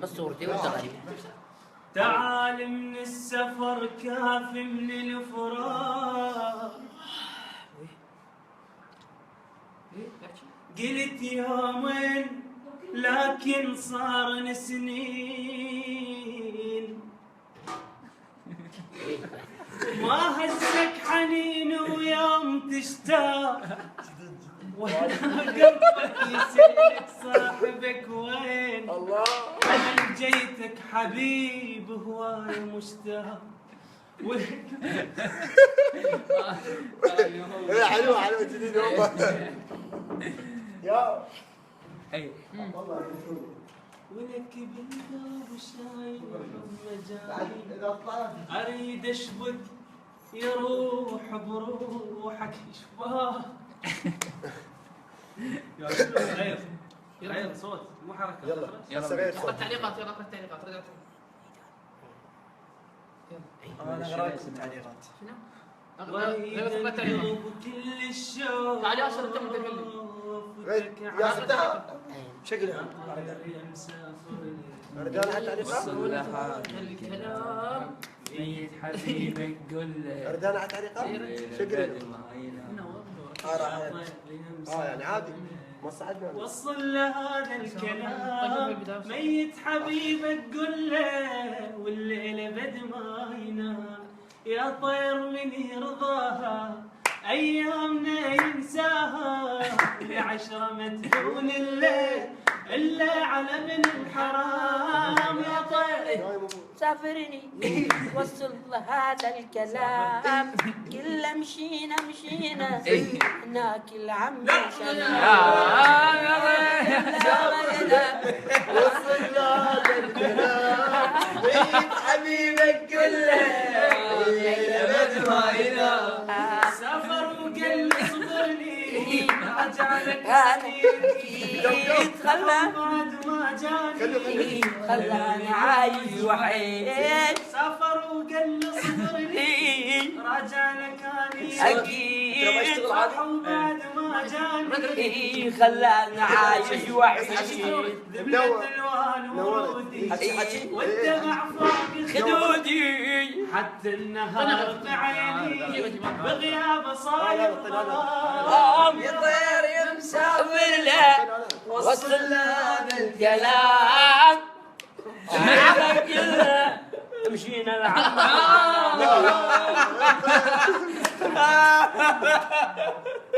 بس صورتي وانت غريب. تعال من السفر كاف من الفراق، قلت يومين لكن صار سنين، ما هزك حنين ويوم تشتاق، وانا قلبك يسألك صاحبك وين؟ الله انا جيتك حبيب هواي مشتاق. حلوه حلوه جديد والله. يا اي والله ولك بالقلب شايل مجاني، اريد اشبك يروح بروحك شباب. غير غير صوت مو حركه. يلا يلا. اقرا التعليقات، يلا اقرا التعليقات. رجعت انا قرأت التعليقات. شنو؟ اقرا التعليقات. كل الشوق تعال يا أشرف، تم تكلم. يا فتاة شكلها رجال على التعليقات. الكلام ميت حبيبك قول له رجال على التعليقات شكلها يعني عادي ما صعدنا. وصل لهذا الكلام ميت حبيبك قل له، والليلة بد ما ينام، يا طير من يرضاها ايامنا ينساها، العشرة متهون الليل الا على من الحرام. يا طير سافرني وصل هذا الكلام، كله مشينا هناك العم وصل هذا الكلام ميت حبيبك كله الليلة ما ينام. سافر وقل صبرني رجعلك بعد ما جاني، خلاني عايش وحيد. سافر وقل صبرني رجعلك اني اكيد وبعد ما جاني، خلاني عايش وحيد. ذبلة الوان ورودي والدمع فوق خدودي حتى النهار بعيني بغياب صاير قام يطير يا مسافر له وصل هذا الكلام، كله مشينا العام.